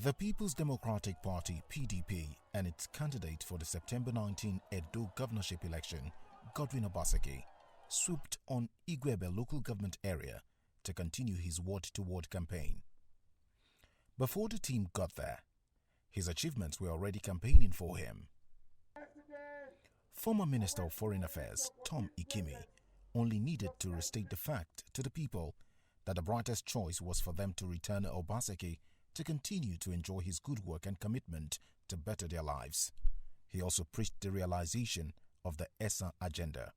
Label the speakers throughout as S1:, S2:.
S1: The People's Democratic Party (PDP) and its candidate for the September 19 Edo governorship election, Godwin Obaseki, swooped on Igueben local government area to continue his word-to-word campaign. Before the team got there, his achievements were already campaigning for him. Former Minister of Foreign Affairs Tom Ikimi only needed to restate the fact to the people that the brightest choice was for them to return Obaseki to continue to enjoy his good work and commitment to better their lives. He also preached the realization of the ESSA agenda.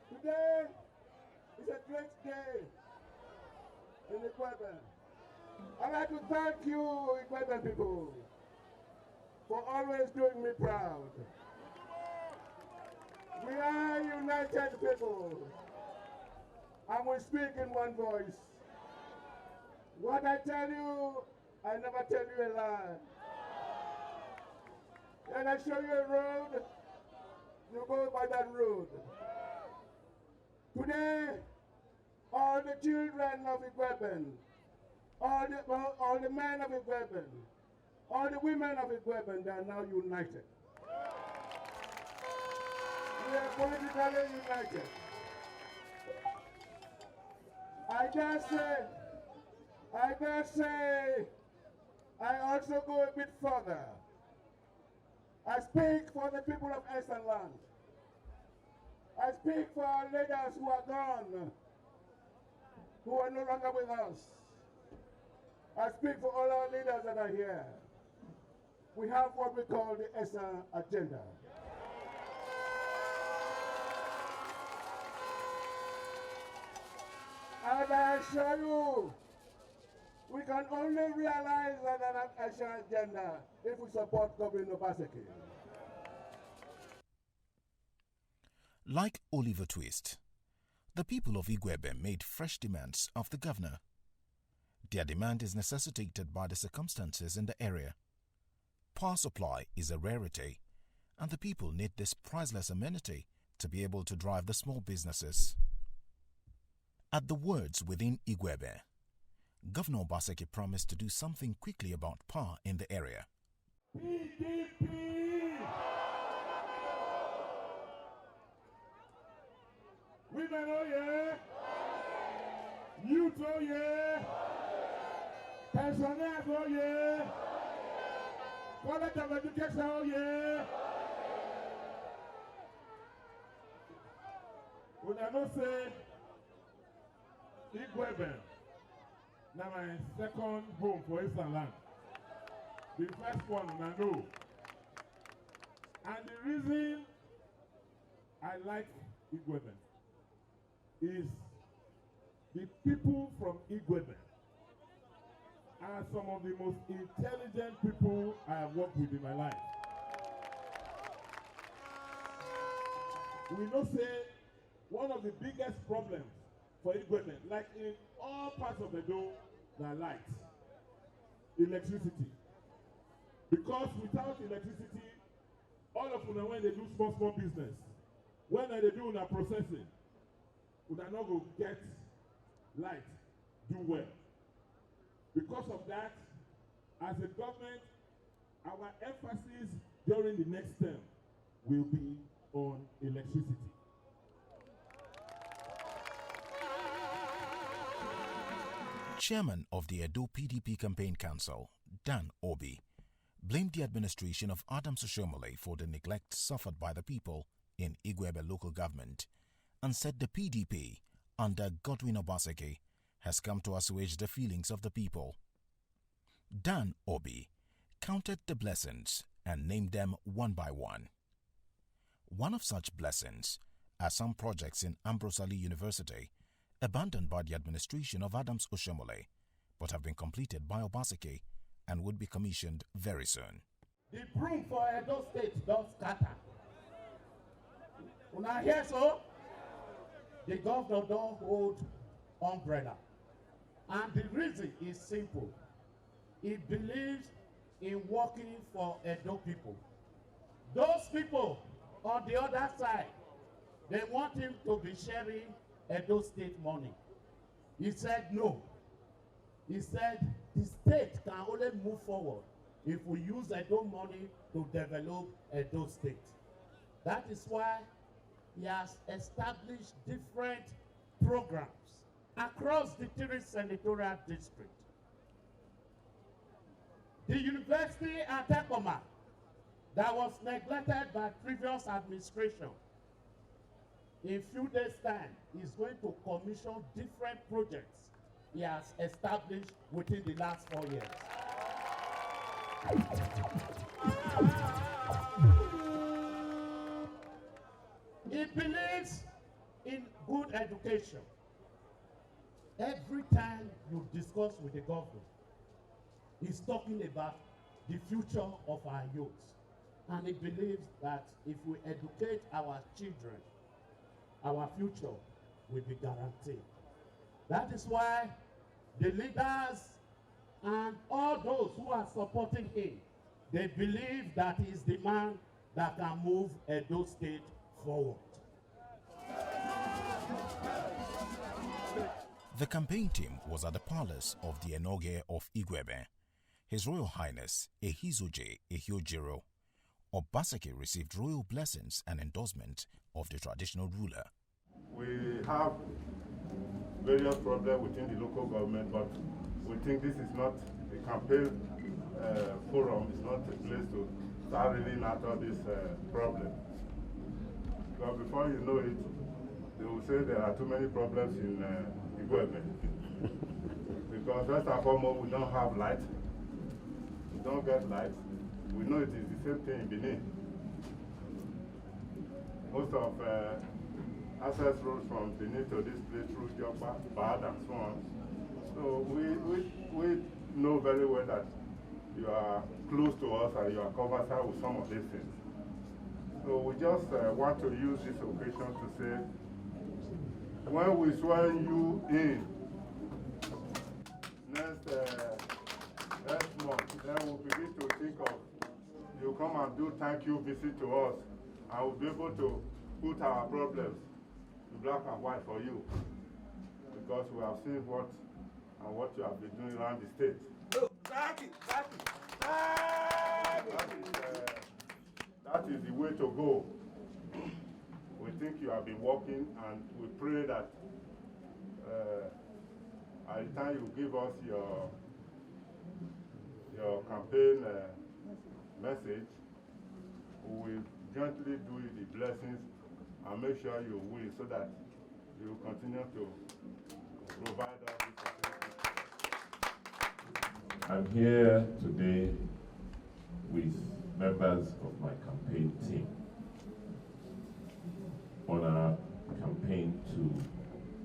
S2: Today is a great day in Igueben. I'd like to thank you, Igueben people, for always doing me proud. We are united people, and we speak in one voice. What I tell you, I never tell you a lie. When I show you a road, you go by that road. Today, all the children of Igueben, all the men of Igueben, all the women of Igueben, they are now united. We are politically united. I dare say, I also go a bit further. I speak for the people of Eastern Land. I speak for our leaders who are gone, who are no longer with us. I speak for all our leaders that are here. We have what we call the ESSA agenda. And I assure you, we can only realize that ESSA agenda if we support Godwin Obaseki.
S1: Like Oliver Twist, the people of Igueben made fresh demands of the governor. Their demand is necessitated by the circumstances in the area. Power supply is a rarity, and the people need this priceless amenity to be able to drive the small businesses. At the words within Igueben, Governor Obaseki promised to do something quickly about power in the area.
S2: PDP! Women, oh yeah! Youth, oh yeah! Pensioners, oh yeah! College of Education, oh yeah! When I don't say Igueben, now my second home for Eastern Land. The first one I know. And the reason I like Igueben is the people from Igueben are some of the most intelligent people I have worked with in my life. We know say one of the biggest problems for Igueben, like in all parts of the Edo, are light, electricity. Because without electricity, all of them when they do small business, when they do una processing, we are not going to get light, do well. Because of that, as a government, our emphasis during the next term will be on electricity.
S1: Chairman of the Edo PDP Campaign Council, Dan Obi, blamed the administration of Adams Oshomole for the neglect suffered by the people in Igueben local government and said the PDP, under Godwin Obaseki, has come to assuage the feelings of the people. Dan Obi counted the blessings and named them one by one. One of such blessings are some projects in Ambrose Ali University abandoned by the administration of Adams Oshomole, but have been completed by Obaseki and would be commissioned very soon.
S3: The broom for Edo State does scatter. Una hear so? The governor don't hold umbrella. And the reason is simple. He believes in working for Edo people. Those people on the other side, they want him to be sharing Edo State money. He said no. He said the state can only move forward if we use Edo money to develop Edo State. That is why he has established different programs across the 3 senatorial districts. The university at Ekoma that was neglected by previous administration, in few days' time, is going to commission different projects he has established within the last 4 years. He believes in good education. Every time you discuss with the government, he's talking about the future of our youth. And he believes that if we educate our children, our future will be guaranteed. That is why the leaders and all those who are supporting him, they believe that he is the man that can move Edo State forward.
S1: The campaign team was at the palace of the Enoge of Igueben. His Royal Highness Ehizoje Ehiojiro Obaseki received royal blessings and endorsement of the traditional ruler.
S4: We have various problems within the local government, but we think this is not a campaign forum. It's not a place to start reeling out all this problem. Because before you know it, they will say there are too many problems in Igueben. Because first and foremost, we don't have light. We don't get light. We know it is the same thing in Benin. Most of access roads from Benin to this place through Jokpa, Bad, and so on. So we know very well that you are close to us and you are covered with some of these things. So we just want to use this occasion to say, when we swear you in next month, then we'll begin to think of you come and do thank you visit to us, and we'll be able to put our problems in black and white for you, because we have seen what you have been doing around the state.
S3: Oh, thank you.
S4: That is the way to go. We think you have been working, and we pray that at the time you give us your campaign message, we will gently do you the blessings and make sure you win, so that you will continue to provide us with.
S5: I'm here today with members of my campaign team on our campaign to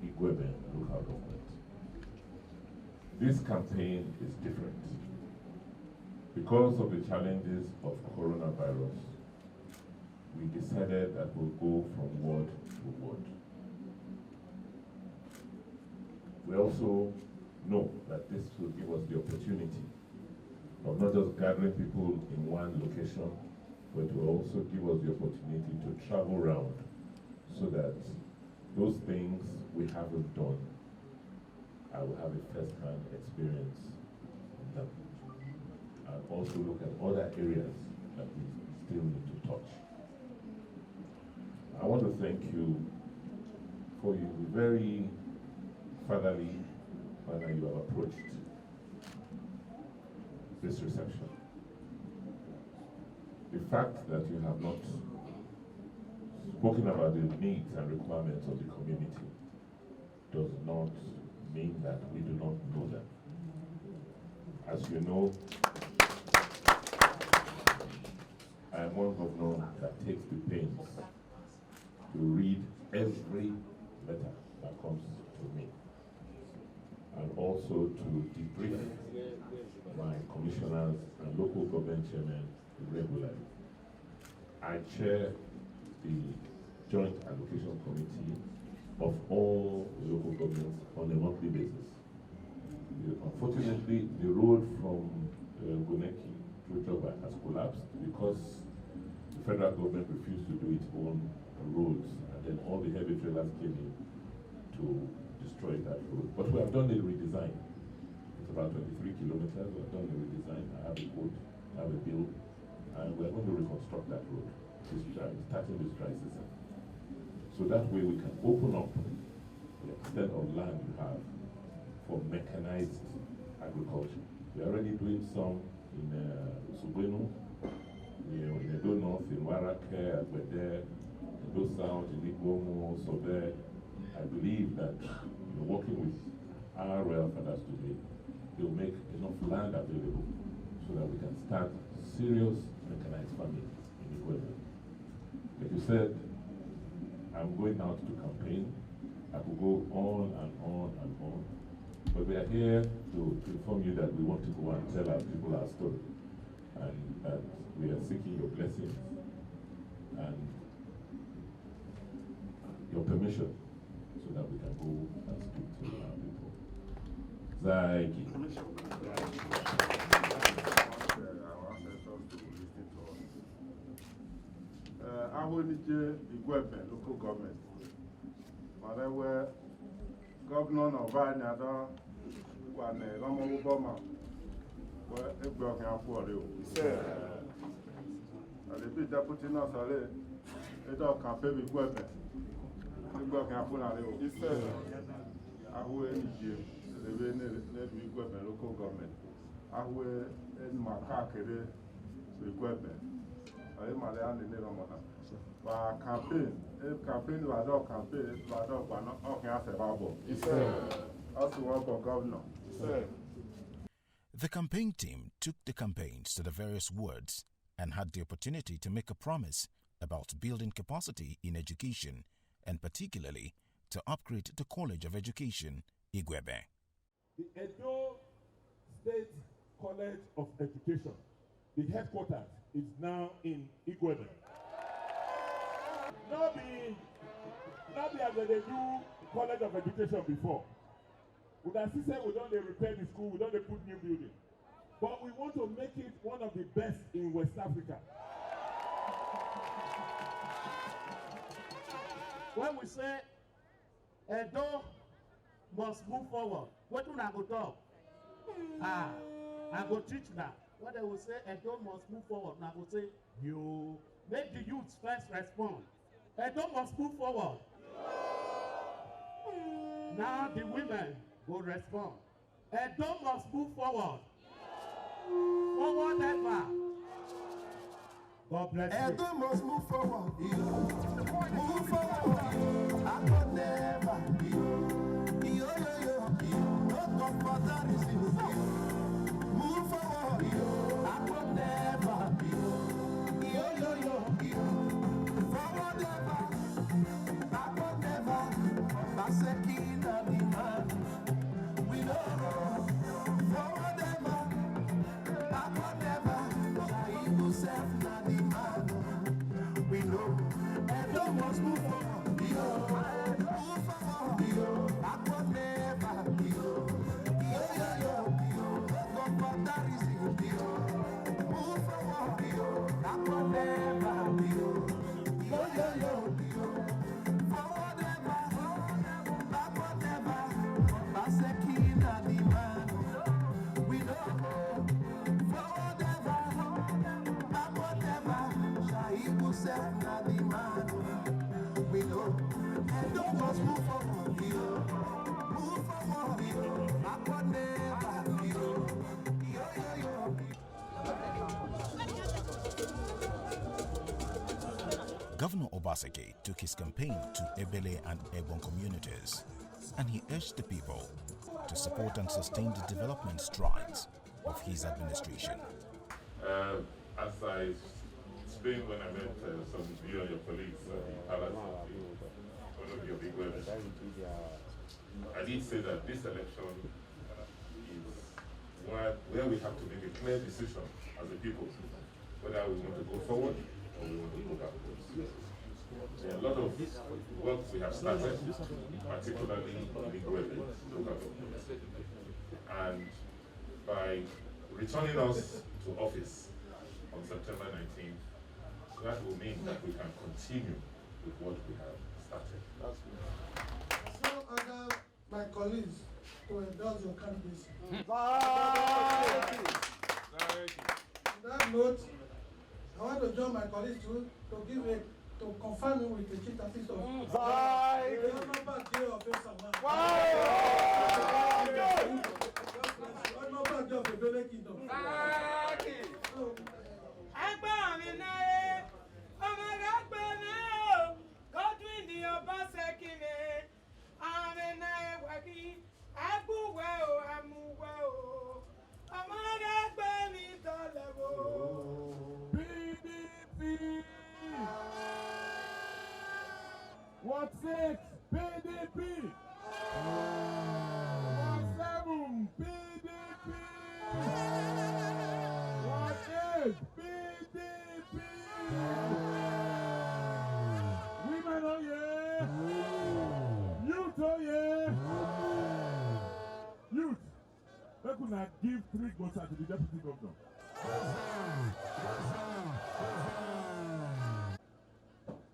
S5: Igueben local government. This campaign is different. Because of the challenges of coronavirus, we decided that we'll go from ward to ward. We also know that this will give us the opportunity of not just gathering people in one location, but will also give us the opportunity to travel around, so that those things we haven't done, I will have a first-hand experience in them. and also look at other areas that we still need to touch. I want to thank you for your very fatherly manner you have approached this reception. The fact that you have not spoken about the needs and requirements of the community does not mean that we do not know them. As you know, I am one governor that takes the pains to read every letter that comes to me, and also to debrief my commissioners and local government chairmen regularly. I chair the Joint Allocation Committee of all the local governments on a monthly basis. Unfortunately, the road from Goneki to Joba has collapsed because the federal government refused to do its own roads, and then all the heavy trailers came in to destroy that road. But we have done a redesign. It's about 23 kilometers. We have done a redesign. I have a quote, I have a bill, and we are going to reconstruct that road starting this dry season. So that way we can open up the extent of land you have for mechanized agriculture. We are already doing some in Subwenu, in Edo North, in Warake, Agbede, Edo South, in Igueben, Sobe. I believe that working with our royal fathers today, they will make enough land available so that we can start serious mechanized farming in Igueben. Like you said, I'm going out to campaign. I could go on and on and on. But we are here to inform you that we want to go and tell our people our story. And that we are seeking your blessings and your permission so that we can go and speak to our people.
S4: I will need Igueben local government. Whatever governor of Vanyada, one Romo Obama, where a block and for you. And the bit that put in us a dog can pay with Igueben. A block and for you. I will need the Igueben local government. I will in my car carry Igueben. I am a land in the Romana. Campaign, campaign, governor.
S1: The campaign team took the campaigns to the various wards and had the opportunity to make a promise about building capacity in education and particularly to upgrade the College of Education, Igueben.
S2: The Edo State College of Education, the headquarters is now in Igueben. Not be as they do College of Education before. We can see we don't repair the school, we don't put new building. But we want to make it one of the best in West Africa.
S3: When we say Edo must move forward, what do I go talk? I go teach that. What they will say, Edo must move forward. Now I will say, you make the youths first respond. Edo must move forward. Now the women will respond. Edo must move forward. Forward ever. God bless you.
S6: Edo must move forward. Move forward. I could never. No talk for that is move forward. I could never. Forward ever. I could never. Masekina the man. We know. Forward ever. I could never. Shaibu self na the man. We know. Edo must move forward. Move forward. I could never. yourself, not the man. We know. And don't just move forward, yo. Move forward, yo. Backward never, yo. Yo, yo, yo.
S1: Governor Obaseki took his campaign to Ebele and Ebon communities, and he urged the people to support and sustain the development strides of his administration.
S5: As I explained when I met some of you and your colleagues in Palace, one of your big women, I did say that this election is where we have to make a clear decision as a people, whether we want to go forward or we want to go backwards. There are a lot of work we have started, particularly in Igueben local government. And by returning us to office on September 19th, that will mean that we can continue with what we have started.
S7: So I have my colleagues to endorse your candidacy. On that note, I want to join my colleagues to confirm me with the chief assistant of the Honorable Day of your Salman. Honorable Day of the Bele Kingdom.
S2: What's it? PDP! What's 7? PDP! What is PDP? Women oh yeah! Youth oh yeah! Youth! They could not give 3 votes to the deputy governor.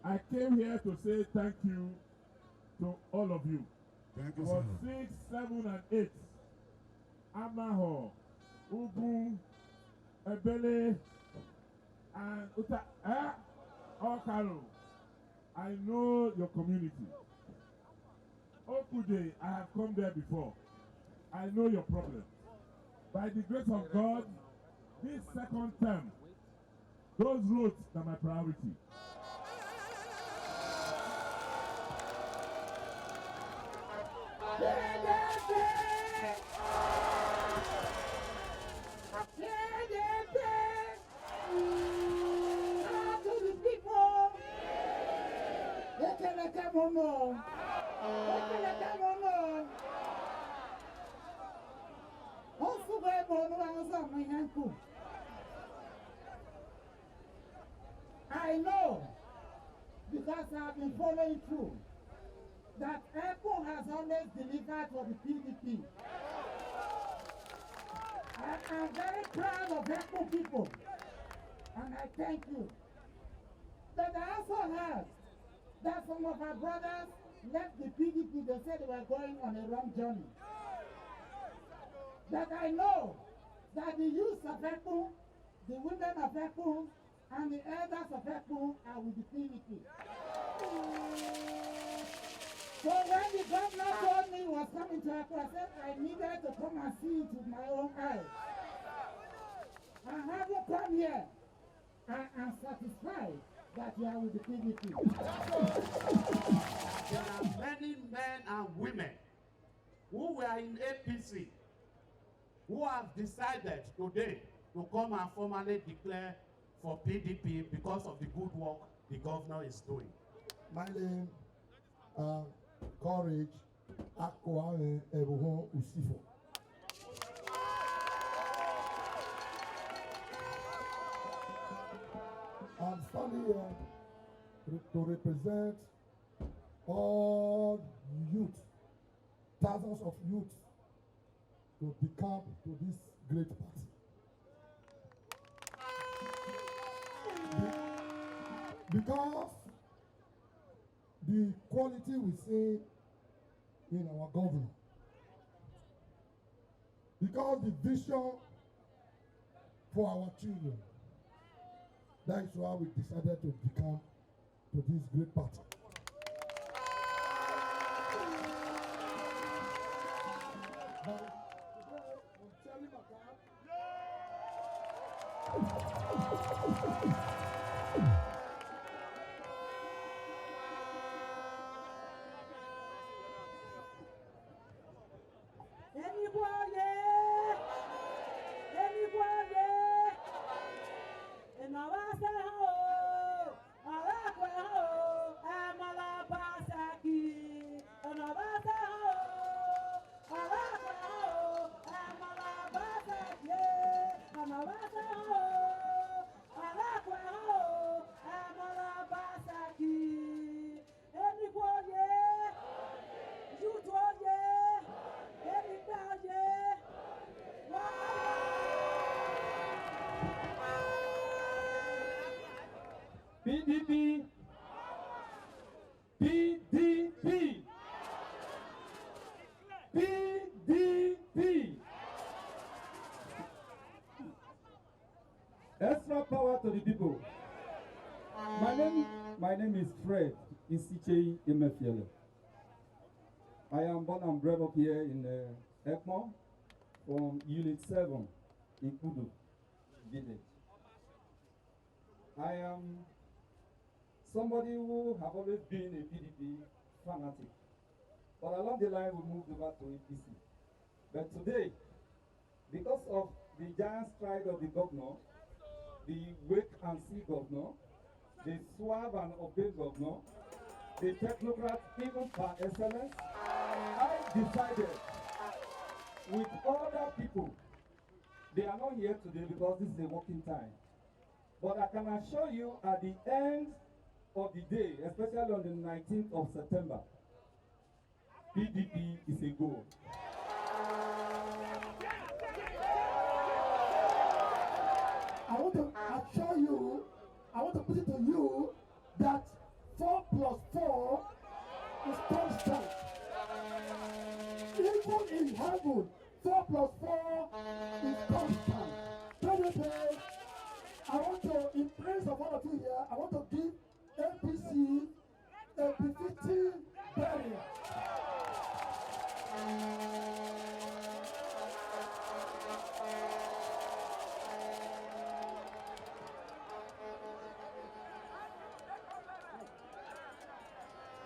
S2: I came here to say thank you to all of you.
S8: Thank you,
S2: for
S8: sir.
S2: 6, 7, and 8. Amaho, Ugu, Ebele, and Okaro. I know your community. Okude, I have come there before. I know your problem. By the grace of God, this second term, those roads are my priority.
S3: I know, because I've been following through, that ECHO has always delivered for the PDP. I'm very proud of ECHO people, and I thank you. But I also heard that some of our brothers left the PDP, they said they were going on a wrong journey. That I know that the youth of ECHO, the women of ECHO, and the elders of ECHO are with the PDP. So when the governor told me he was coming to ECHO, I said I needed to come and see it with my own eyes. I haven't come here. I am satisfied that you are with the PDP. There are many men and women who were in APC who have decided today to come and formally declare for PDP because of the good work the governor is doing.
S7: My name, Courage Akwae Ebuhon Usifo. I'm standing here to represent all youth, thousands of youth, to become to this great party. Because the quality we see in our government, because the vision for our children,
S8: That is why we decided to become to this great party.
S9: PDP, PDP, PDP. Extra power to the people. My name is Fred Isichei Emefiele. I am born and bred up here in Ekmo from Unit 7 in Kudu village. I am somebody who have always been a PDP fanatic, but along the line we moved over to APC. But today, because of the giant stride of the governor, the wait and see governor, the suave and obey governor, the technocrat even par excellence, I decided with other people, they are not here today because this is a working time. But I can assure you at the end of the day, especially on the 19th of September, PDP is a goal.
S8: I want to assure you, I want to put it to you that 4 plus 4 is constant. Even in heaven, 4 plus 4 is constant. PDP, I want to, in praise of all of you here, I want to give APC a befitting burial.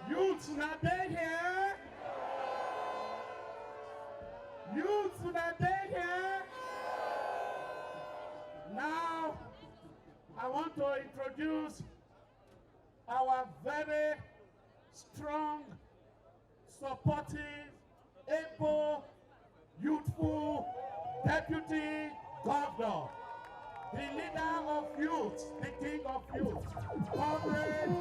S2: Youths not there here. Youths not there here. Now, I want to introduce our very strong, supportive, able, youthful deputy governor, the leader of youth, the king of youth, Comrade